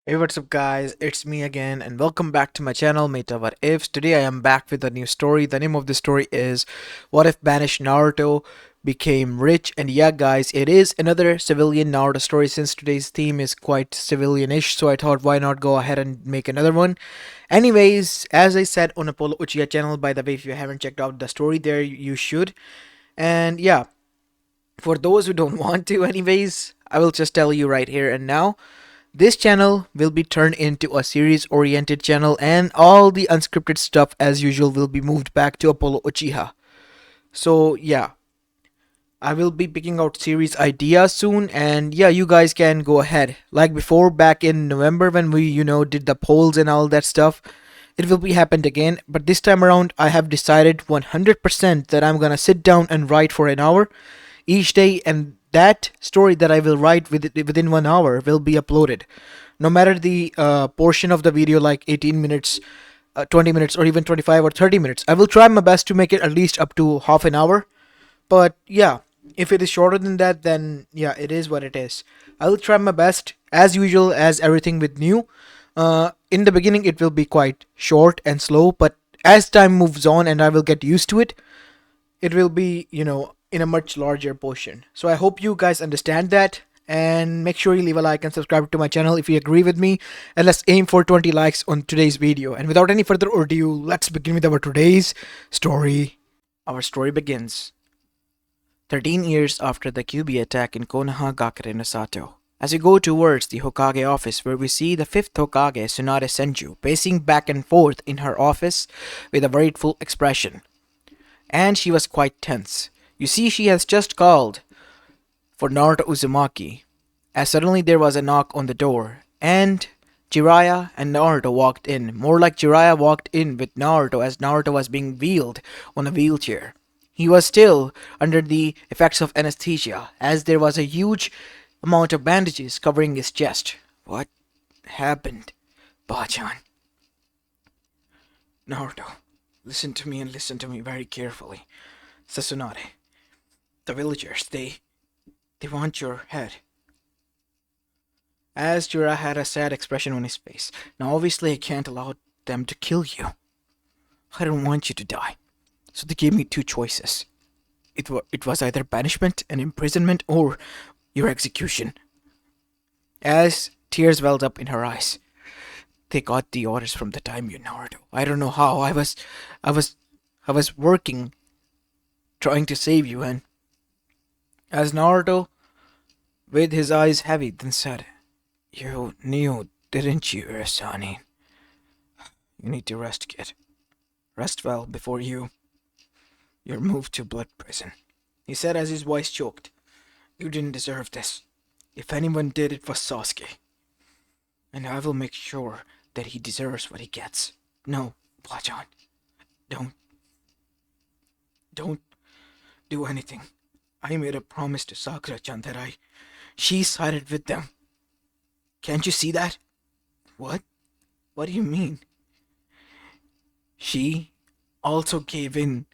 Hey, what's up guys, it's me again and welcome back to my channel Mayta What Ifs. Today I am back with a new story. The name of the story is What If Banished Naruto Became Rich? And yeah guys, it is another civilian Naruto story since today's theme is quite civilian-ish, so I thought why not go ahead and make another one. Anyways, as I said on Apollo Uchiha channel, by the way, if you haven't checked out the story there, you should. And yeah, for those who don't want to anyways, I will just tell you right here and now. This channel will be turned into a series oriented channel and all the unscripted stuff as usual will be moved back to Apollo Uchiha. So yeah, I will be picking out series ideas soon and yeah, you guys can go ahead. Like before back in November when we did the polls and all that stuff, it will be happened again, but this time around I have decided 100% that I'm gonna sit down and write for an hour each day, and that story that I will write within 1 hour will be uploaded. No matter the portion of the video, like 18 minutes, 20 minutes, or even 25 or 30 minutes, I will try my best to make it at least up to half an hour. But yeah, if it is shorter than that, then yeah, it is what it is. I will try my best, as usual, as everything with new. In the beginning, it will be quite short and slow, but as time moves on and I will get used to it, it will be, in a much larger portion. So I hope you guys understand that. And make sure you leave a like and subscribe to my channel if you agree with me. And let's aim for 20 likes on today's video. And without any further ado, let's begin with our today's story. Our story begins 13 years after the QB attack in Konoha Gakure no Sato. As we go towards the Hokage office, where we see the 5th Hokage, Tsunade Senju, pacing back and forth in her office with a worriedful expression. And she was quite tense. You see, she has just called for Naruto Uzumaki, as suddenly there was a knock on the door, and Jiraiya and Naruto walked in. More like Jiraiya walked in with Naruto as Naruto was being wheeled on a wheelchair. He was still under the effects of anesthesia, as there was a huge amount of bandages covering his chest. What happened, Bachan? Naruto, listen to me and listen to me very carefully. Sasuke, the villagers, they want your head. As Jura had a sad expression on his face. Now obviously I can't allow them to kill you. I don't want you to die. So they gave me two choices. It was either banishment and imprisonment or your execution. As tears welled up in her eyes. They got the orders from the daimyo, Naruto. I don't know how. I was working, trying to save you, and as Naruto, with his eyes heavy, then said, "You knew, didn't you, Urasani? You need to rest, kid. Rest well before you're moved to blood prison," he said as his voice choked. "You didn't deserve this. If anyone did, it was Sasuke. And I will make sure that he deserves what he gets. No, Bachan, don't, don't do anything. I made a promise to Sakura-chan that she sided with them. Can't you see that?" "What? What do you mean?" "She also gave in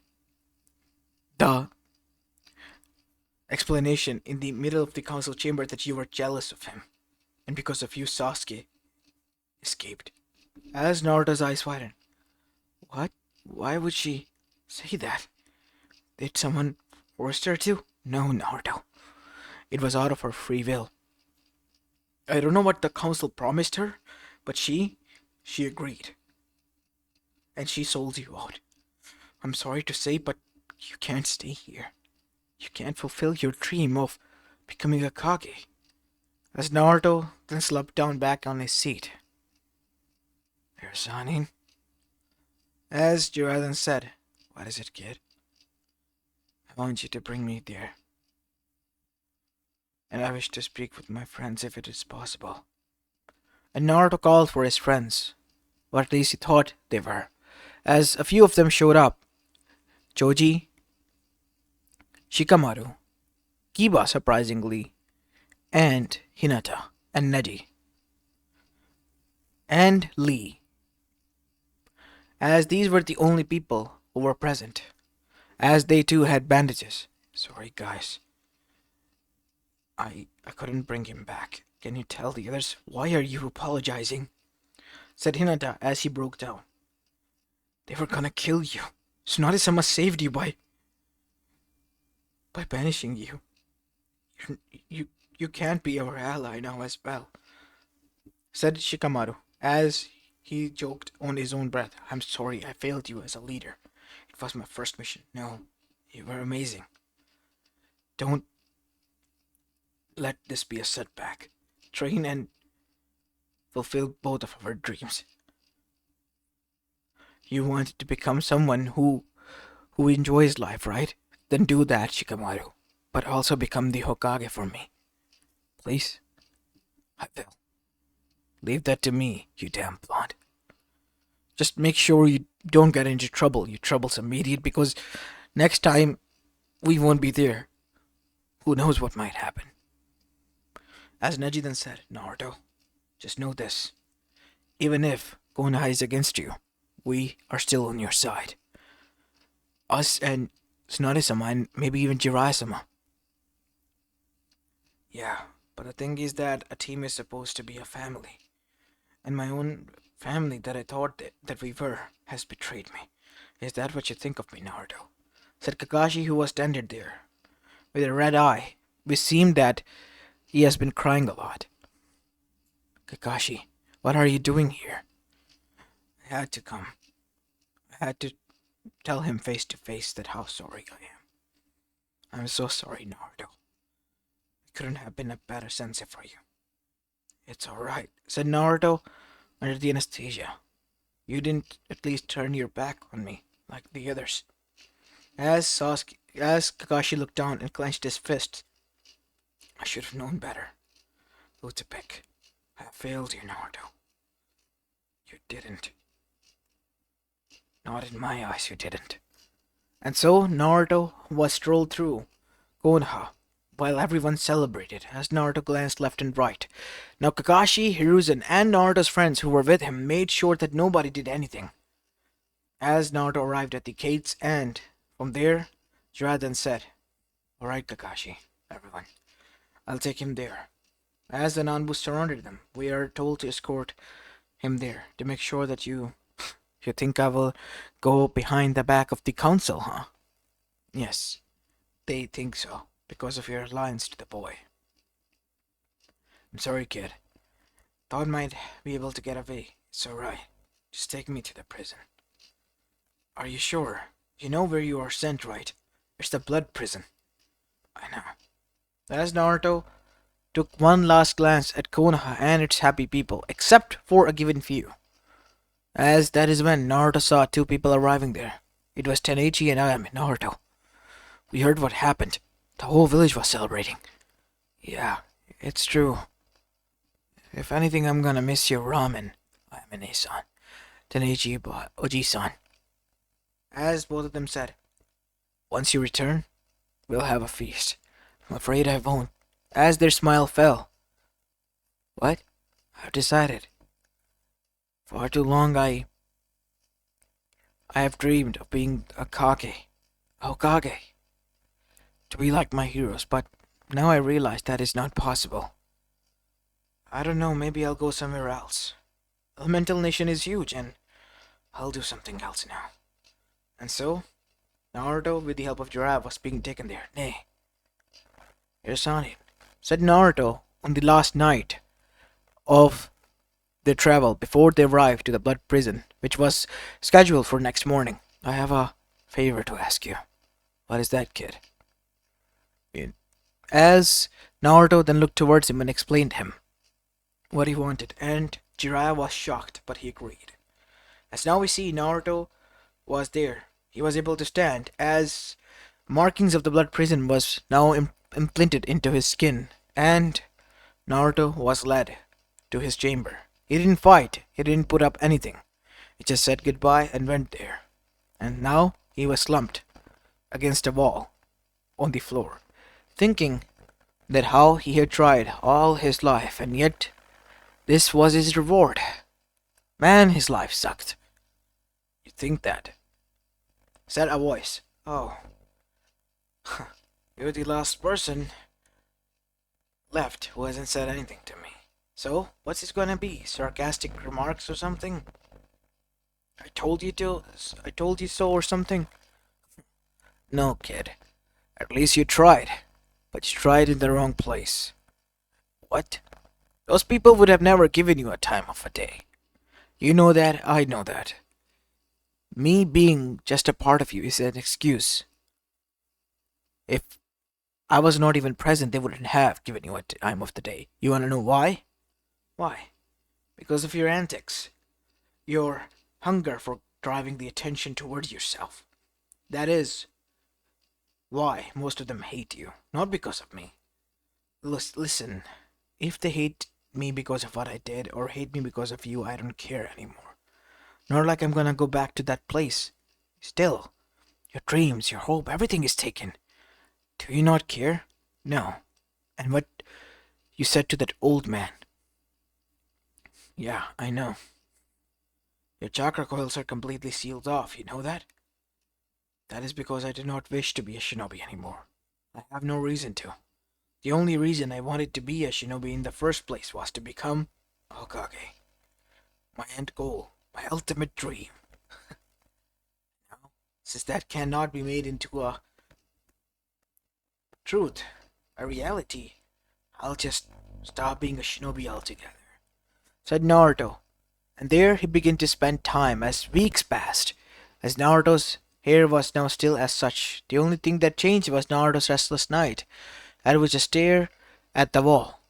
the explanation in the middle of the council chamber that you were jealous of him, and because of you, Sasuke escaped." As Naruto's eyes widened. "What? Why would she say that? Did someone force her to?" "No, Naruto. It was out of her free will. I don't know what the council promised her, but she agreed. And she sold you out. I'm sorry to say, but you can't stay here. You can't fulfill your dream of becoming a Kage." As Naruto then slumped down back on his seat. "There's Sanin." As Jiraiya said, "What is it, kid?" "I want you to bring me there. And I wish to speak with my friends if it is possible." And Naruto called for his friends, or at least he thought they were, as a few of them showed up. Choji, Shikamaru, Kiba surprisingly, and Hinata, and Neji, and Lee, as these were the only people who were present, as they too had bandages. "Sorry, guys. I couldn't bring him back. Can you tell the others why are you apologizing? Said Hinata as he broke down. They were gonna kill you. Tsunade-sama saved you by banishing you. You, you. You can't be our ally now as well, said Shikamaru as he choked on his own breath. I'm sorry I failed you as a leader. It was my first mission. No, you were amazing. Don't let this be a setback. Train and fulfill both of our dreams. You wanted to become someone who enjoys life, right? Then do that, Shikamaru. But also become the Hokage for me. Please? I will. Leave that to me, you damn blonde. Just make sure you don't get into trouble, you troublesome idiot, because next time we won't be there. Who knows what might happen? As Neji then said, Naruto, just know this. Even if Konoha is against you, we are still on your side. Us and Tsunade-sama and maybe even Jiraiya-sama. Yeah, but the thing is that a team is supposed to be a family. And my own family that I thought that we were has betrayed me. Is that what you think of me, Naruto? Said Kakashi, who was standing there with a red eye, which seemed that he has been crying a lot. Kakashi, what are you doing here? I had to come. I had to tell him face to face that how sorry I am. I'm so sorry, Naruto. I couldn't have been a better sensei for you. It's alright, said Naruto under the anesthesia. You didn't at least turn your back on me like the others. As Kakashi looked down and clenched his fist, I should have known better. Utapik, I have failed you, Naruto. You didn't. Not in my eyes, you didn't. And so Naruto was strolled through Konoha while everyone celebrated as Naruto glanced left and right. Now Kakashi, Hiruzen, and Naruto's friends who were with him made sure that nobody did anything. As Naruto arrived at the gates and, from there, Jiraiya then said, Alright Kakashi, everyone, I'll take him there. As the Nanbu surrounded them, we are told to escort him there to make sure that you think I will go behind the back of the council, huh? Yes, they think so, because of your alliance to the boy. I'm sorry, kid. Thought I might be able to get away. It's alright. Just take me to the prison. Are you sure? You know where you are sent, right? It's the blood prison. I know. As Naruto took one last glance at Konoha and its happy people, except for a given few. As that is when Naruto saw two people arriving there. It was Tenaichi and I am Naruto. We heard what happened. The whole village was celebrating. Yeah, it's true. If anything, I'm gonna miss your ramen. I am Ine-san. Tenaichi Oji-san. As both of them said, once you return, we'll have a feast. I'm afraid I won't. As their smile fell. What? I've decided. For too long I have dreamed of being a Hokage. To be like my heroes, but now I realize that is not possible. I don't know, maybe I'll go somewhere else. Elemental Nation is huge and I'll do something else now. And so, Naruto, with the help of Jiraiya, was being taken there. Nay. Here's on it, said Naruto on the last night of their travel before they arrived to the blood prison, which was scheduled for next morning. I have a favor to ask you. What is that, kid? As Naruto then looked towards him and explained to him what he wanted, and Jiraiya was shocked, but he agreed. As now we see Naruto was there. He was able to stand as markings of the blood prison was now implanted into his skin, and Naruto was led to his chamber. He didn't fight, he didn't put up anything. He just said goodbye and went there. And now he was slumped against a wall on the floor, thinking that how he had tried all his life and yet this was his reward. Man, his life sucked. You think that? Said a voice. Oh. You're the last person left who hasn't said anything to me. So, what's this gonna be? Sarcastic remarks or something? I told you to. I told you so or something? No, kid. At least you tried. But you tried in the wrong place. What? Those people would have never given you a time of a day. You know that, I know that. Me being just a part of you is an excuse. If I was not even present, they wouldn't have given you a time of the day. You wanna know why? Why? Because of your antics. Your hunger for driving the attention toward yourself. That is why most of them hate you. Not because of me. Listen, if they hate me because of what I did or hate me because of you, I don't care anymore. Not like I'm gonna go back to that place. Still, your dreams, your hope, everything is taken. Do you not care? No. And what you said to that old man? Yeah, I know. Your chakra coils are completely sealed off, you know that? That is because I do not wish to be a shinobi anymore. I have no reason to. The only reason I wanted to be a shinobi in the first place was to become Hokage. My end goal, my ultimate dream. Now, since that cannot be made into a truth, a reality, I'll just stop being a shinobi altogether, said Naruto. And there he began to spend time as weeks passed, as Naruto's hair was now still as such. The only thing that changed was Naruto's restless night, and would just stare at the wall,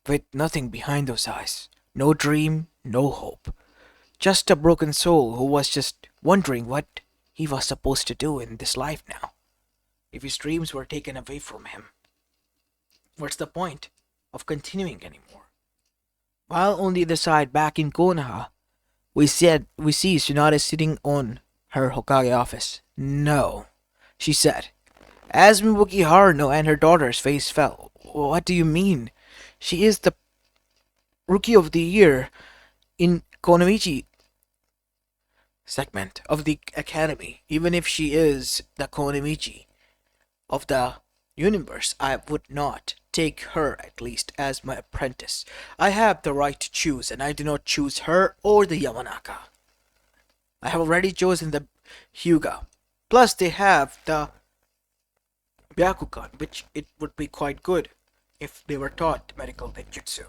with nothing behind those eyes. No dream, no hope. Just a broken soul who was just wondering what he was supposed to do in this life now. If his dreams were taken away from him, what's the point of continuing anymore? While on the other side, back in Konoha, we see Tsunade sitting on her Hokage office. No, she said. As Mibuki Haruno and her daughter's face fell. What do you mean? She is the Rookie of the Year in Konomichi segment of the academy. Even if she is the Konomichi of the universe, I would not take her at least as my apprentice. I have the right to choose, and I do not choose her or the Yamanaka. I have already chosen the Hyuga. Plus, they have the Byakugan, which it would be quite good if they were taught medical ninjutsu.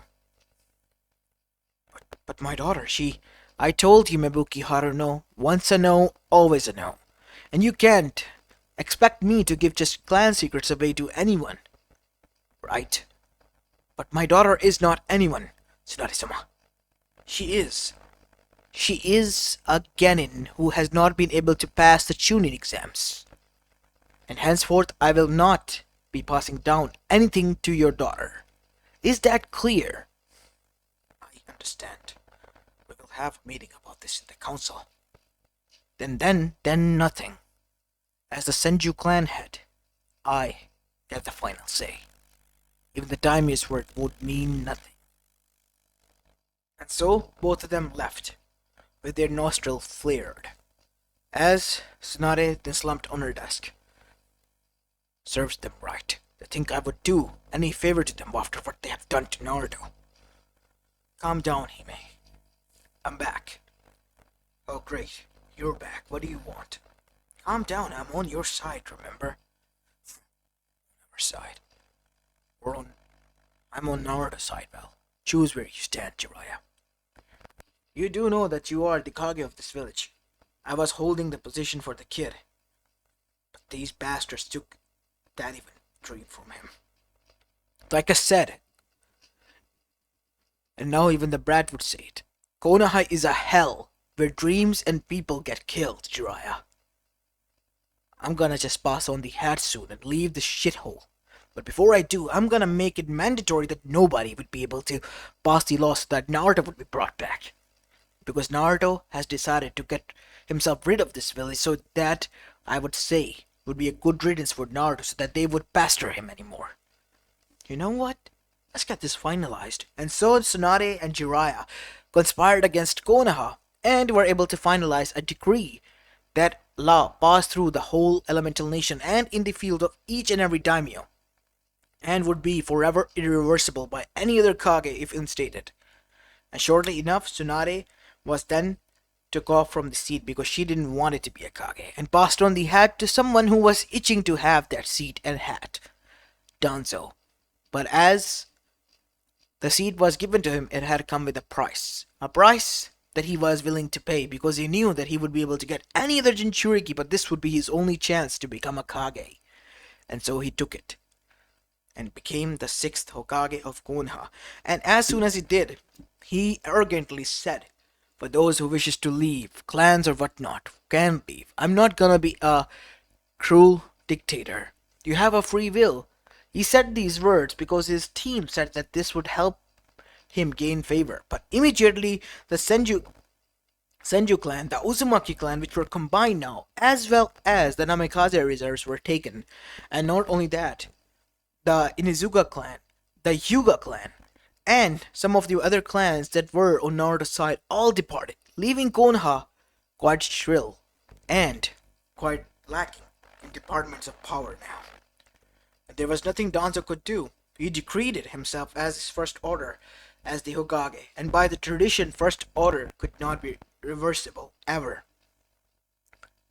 But my daughter, I told you, Mibuki Haruno, once a no, always a no. And you can't expect me to give just clan secrets away to anyone. Right? But my daughter is not anyone, Tsunade-sama. She is. She is a genin who has not been able to pass the Chunin exams. And henceforth I will not be passing down anything to your daughter. Is that clear? I understand. We will have a meeting about this in the council. Then nothing. As the Senju clan head, I have the final say. Even the daimyo's word would mean nothing. And so both of them left, with their nostrils flared, as Tsunade then slumped on her desk. Serves them right. They think I would do any favor to them after what they have done to Naruto. Calm down, Hime. I'm back. Oh great, you're back. What do you want? Calm down, I'm on your side, remember? Our side. I'm on Naruto's side, Val. Choose where you stand, Jiraiya. You do know that you are the Kage of this village. I was holding the position for the kid. But these bastards took that even dream from him. Like I said, and now even the brat would say it, Konoha is a hell where dreams and people get killed, Jiraiya. I'm gonna just pass on the hat soon and leave this shithole. But before I do, I'm gonna make it mandatory that nobody would be able to pass the law so that Naruto would be brought back. Because Naruto has decided to get himself rid of this village, so that, I would say, would be a good riddance for Naruto so that they would pester him anymore. You know what? Let's get this finalized. And so Tsunade and Jiraiya conspired against Konoha and were able to finalize a decree that law passed through the whole elemental nation and in the field of each and every daimyo. and would be forever irreversible by any other Kage if instated. And shortly enough, Tsunade was then took off from the seat because she didn't want it to be a Kage, and passed on the hat to someone who was itching to have that seat and hat, Danzo. But as the seat was given to him, it had come with a price that he was willing to pay because he knew that he would be able to get any other Jinchuriki, but this would be his only chance to become a Kage. And so he took it and became the sixth Hokage of Konoha. And as soon as he did, he arrogantly said, for those who wishes to leave, clans or whatnot, can leave. I'm not gonna be a cruel dictator. You have a free will. He said these words because his team said that this would help him gain favor. But immediately, the Senju clan, the Uzumaki clan, which were combined now, as well as the Namikaze reserves, were taken. And not only that, the Inizuka clan, the Hyuga clan, and some of the other clans that were on Naruto's side all departed, leaving Konoha quite shrill and quite lacking in departments of power now. And there was nothing Danzo could do. He decreed it himself as his first order as the Hokage, and by the tradition, first order could not be reversible ever.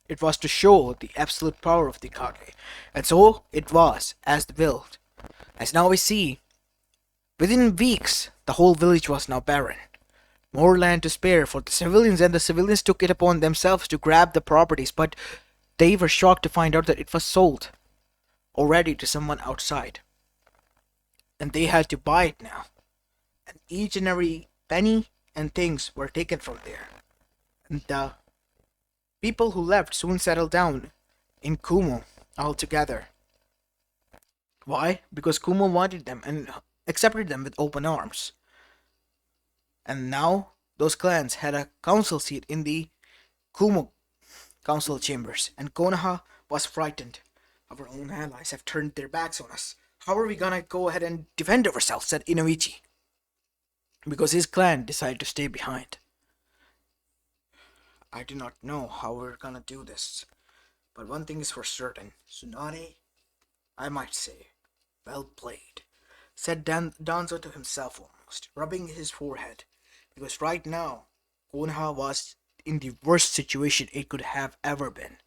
It was to show the absolute power of the Kage, and so it was as the willed. As now we see, within weeks, the whole village was now barren. More land to spare for the civilians, and the civilians took it upon themselves to grab the properties, but they were shocked to find out that it was sold already to someone outside. And they had to buy it now. And each and every penny and things were taken from there. And the people who left soon settled down in Kumo altogether. Why? Because Kumo wanted them and accepted them with open arms. And now those clans had a council seat in the Kumo council chambers, and Konoha was frightened. Our own allies have turned their backs on us. How are we gonna go ahead and defend ourselves? Said Inoichi. Because his clan decided to stay behind. I do not know how we're gonna do this, but one thing is for certain. Tsunade, I might say, well played, said Danzo to himself almost, rubbing his forehead, because right now, Konoha was in the worst situation it could have ever been.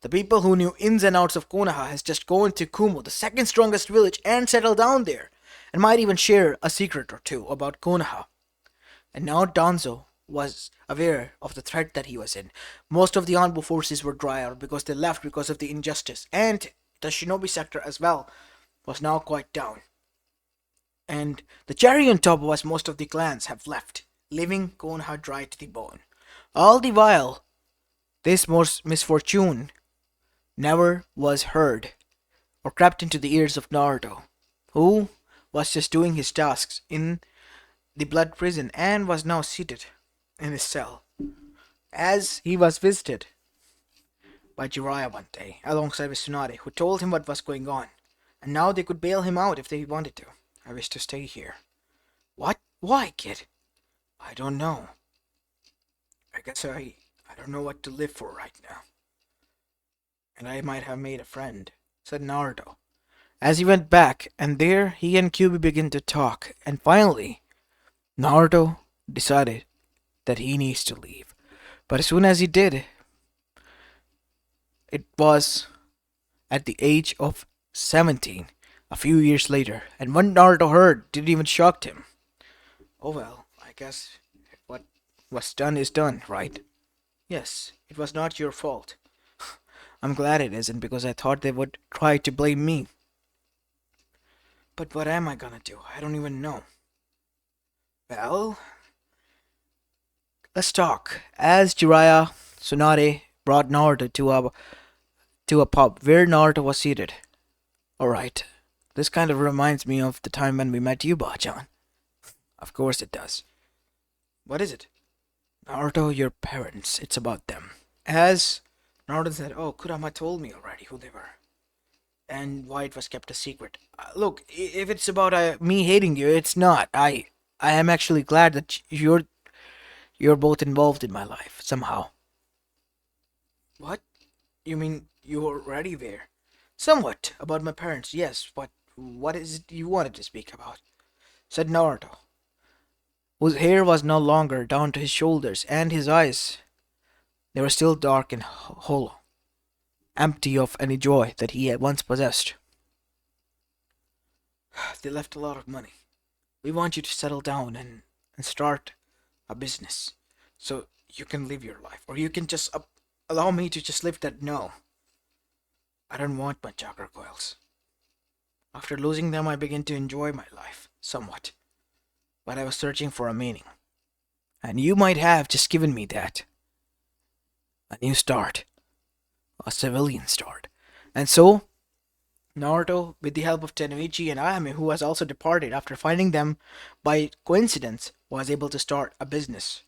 The people who knew ins and outs of Konoha has just gone to Kumo, the second strongest village, and settled down there, and might even share a secret or two about Konoha. And now Danzo was aware of the threat that he was in. Most of the Anbu forces were dry out because they left because of the injustice, and the shinobi sector as well was now quite down. And the cherry on top was most of the clans have left, leaving Konoha dry to the bone. All the while, this misfortune never was heard or crept into the ears of Naruto, who was just doing his tasks in the blood prison and was now seated in his cell, as he was visited by Jiraiya one day, alongside with Tsunade, who told him what was going on, and now they could bail him out if they wanted to. I wish to stay here. What? Why, kid? I don't know. I guess I don't know what to live for right now. And I might have made a friend, said Naruto, as he went back, and there he and Kyuubi began to talk, and finally, Naruto decided that he needs to leave. But as soon as he did, it was at the age of 17, a few years later, and what Naruto heard didn't even shock him. Oh well, I guess what was done is done, right? Yes, it was not your fault. I'm glad it isn't, because I thought they would try to blame me. But what am I gonna do? I don't even know. Well, let's talk. As Jiraiya Tsunade brought Naruto to a pub where Naruto was seated. Alright, this kind of reminds me of the time when we met you, Bachan. Of course it does. What is it? Naruto, your parents. It's about them. As Naruto said, oh, Kurama told me already who they were. And why it was kept a secret. Look, if it's about me hating you, it's not. I am actually glad that you're both involved in my life, somehow. What? You mean you already were? Somewhat. About my parents, yes, but What is it you wanted to speak about? Said Naruto, whose hair was no longer down to his shoulders, and his eyes, they were still dark and hollow, empty of any joy that he had once possessed. They left a lot of money. We want you to settle down and start a business so you can live your life. Or you can just allow me to just live that. No, I don't want my chakra coils. After losing them, I began to enjoy my life somewhat, but I was searching for a meaning. And you might have just given me that. A new start. A civilian start. And so, Naruto, with the help of Tenoichi and Ayame, who has also departed after finding them by coincidence, was able to start a business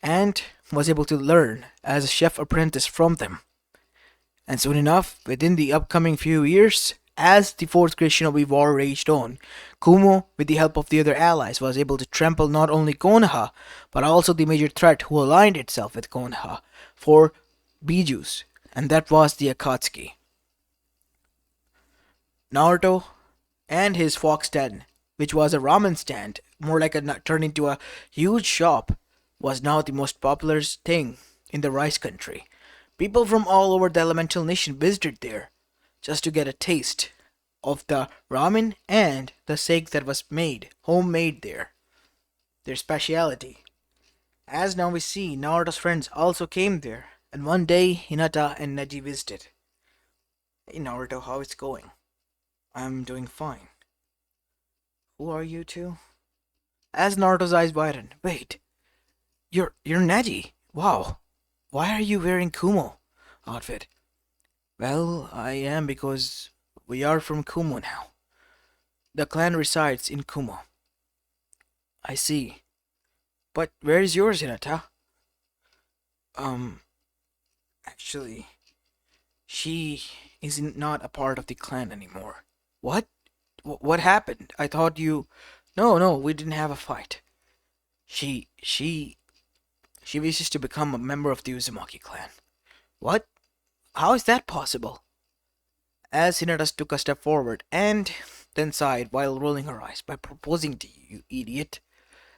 and was able to learn as a chef apprentice from them. And soon enough, within the upcoming few years, as the Fourth Great Shinobi War raged on, Kumo, with the help of the other allies, was able to trample not only Konoha, but also the major threat who aligned itself with Konoha for Bijus, and that was the Akatsuki. Naruto and his fox den, which was a ramen stand, more like turned into a huge shop, was now the most popular thing in the rice country. People from all over the elemental nation visited there just to get a taste of the ramen and the steak that was made, homemade there, their speciality. As now we see, Naruto's friends also came there, and one day Hinata and Neji visited. Hey Naruto, how it's going? I'm doing fine. Who are you two? As Naruto's eyes widened, wait, you're Neji. Wow. Why are you wearing Kumo outfit? Well, I am because we are from Kumo now. The clan resides in Kumo. I see. But where is yours, Hinata? Um, actually, she is not a part of the clan anymore. What? What happened? I thought you... No, we didn't have a fight. She, she, she wishes to become a member of the Uzumaki clan. What? How is that possible? As Hinata took a step forward and then sighed while rolling her eyes. By proposing to you, you idiot.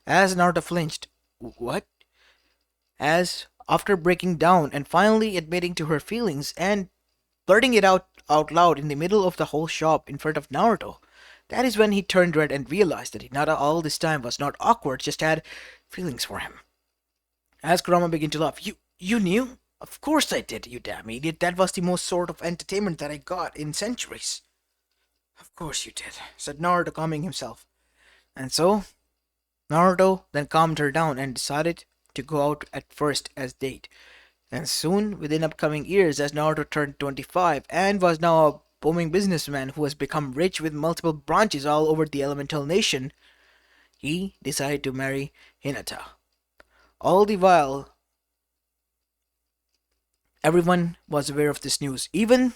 As Naruto flinched. What? As, after breaking down and finally admitting to her feelings and blurting it out loud in the middle of the whole shop in front of Naruto, that is when he turned red and realized that Hinata all this time was not awkward, just had feelings for him. As Kurama began to laugh, You knew? Of course I did, you damn idiot. That was the most sort of entertainment that I got in centuries. Of course you did, said Naruto, calming himself. And so, Naruto then calmed her down and decided to go out at first as date. And soon, within upcoming years, as Naruto turned 25 and was now a booming businessman who has become rich with multiple branches all over the elemental nation, he decided to marry Hinata. All the while, everyone was aware of this news, even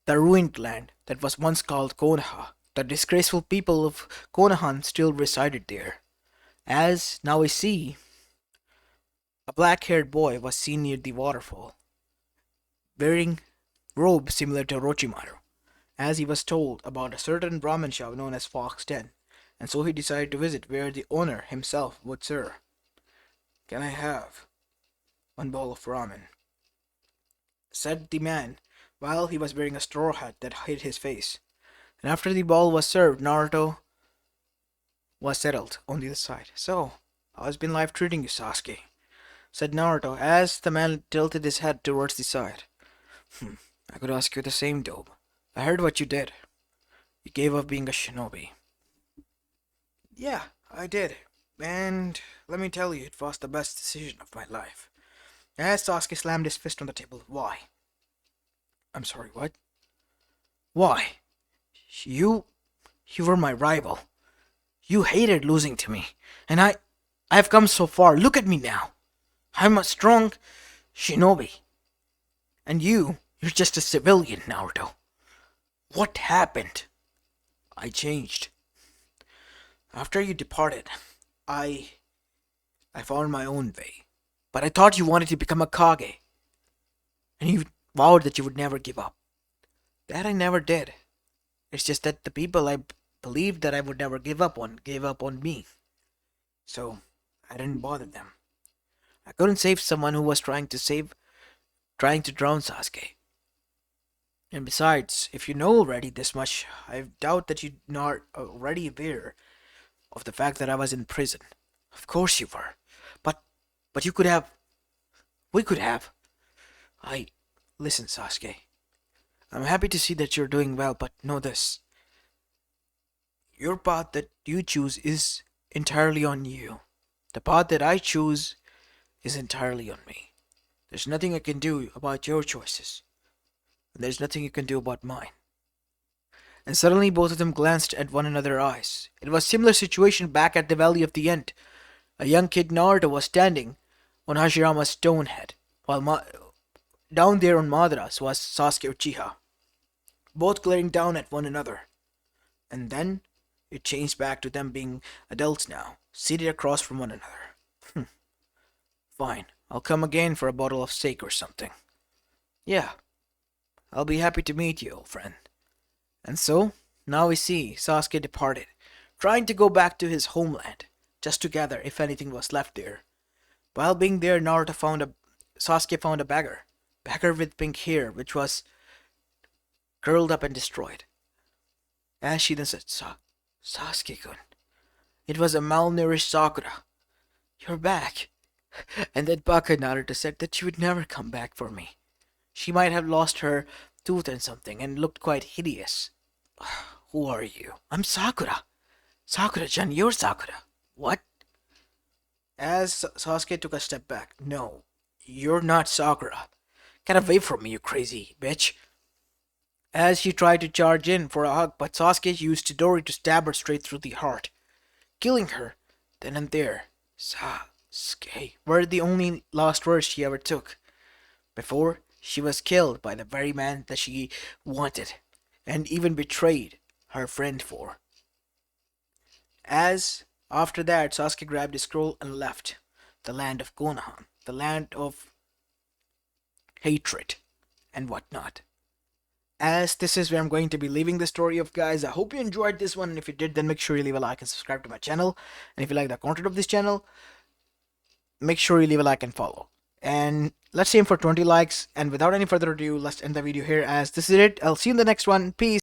the ruined land that was once called Konoha. The disgraceful people of Konohan still resided there. As now we see, a black-haired boy was seen near the waterfall, wearing robe similar to Orochimaru, as he was told about a certain ramen shop known as Fox Den, and so he decided to visit where the owner himself would serve. Can I have one bowl of ramen? Said the man, while he was wearing a straw hat that hid his face. And after the bowl was served, Naruto was settled on the other side. So, how has been life treating you, Sasuke? Said Naruto, as the man tilted his head towards the side. I could ask you the same, Dobe. I heard what you did. You gave up being a shinobi. Yeah, I did. And let me tell you, it was the best decision of my life. As Sasuke slammed his fist on the table. Why? I'm sorry, what? Why? You were my rival. You hated losing to me. And I have come so far. Look at me now. I'm a strong shinobi. And you're just a civilian, Naruto. What happened? I changed. After you departed, I found my own way. But I thought you wanted to become a Kage. And you vowed that you would never give up. That I never did. It's just that the people I believed that I would never give up on gave up on me. So I didn't bother them. I couldn't save someone who was trying to drown Sasuke. And besides, if you know already this much, I doubt that you're not already aware of the fact that I was in prison. Of course you were. But you could have we could have. I listen, Sasuke. I'm happy to see that you're doing well, but know this. Your path that you choose is entirely on you. The path that I choose is entirely on me. There's nothing I can do about your choices, and there's nothing you can do about mine. And suddenly both of them glanced at one another's eyes. It was a similar situation back at the Valley of the End. A young kid Naruto was standing on Hashirama's stone head, while down there on Madara's was Sasuke Uchiha, both glaring down at one another. And then it changed back to them being adults now, seated across from one another. Fine, I'll come again for a bottle of steak or something. Yeah, I'll be happy to meet you, old friend. And so, now we see Sasuke departed, trying to go back to his homeland, just to gather if anything was left there. While being there, Sasuke found a beggar with pink hair, which was curled up and destroyed. As she then said, Sasuke-kun, it was a malnourished Sakura. You're back. And that baka Naruto said that she would never come back for me. She might have lost her tooth and something and looked quite hideous. Who are you? I'm Sakura. Sakura-chan, you're Sakura. What? As Sasuke took a step back. No, you're not Sakura. Get away from me, you crazy bitch. As she tried to charge in for a hug, but Sasuke used Chidori to stab her straight through the heart, killing her then and there. Sasuke were the only last words she ever took, before she was killed by the very man that she wanted, and even betrayed her friend for. As after that, Sasuke grabbed his scroll and left the land of Konoha, the land of hatred and whatnot. As this is where I'm going to be leaving the story of, guys. I hope you enjoyed this one, and if you did, then make sure you leave a like and subscribe to my channel. And if you like the content of this channel, make sure you leave a like and follow. And let's aim for 20 likes, and without any further ado, let's end the video here, as this is it. I'll see you in the next one. Peace.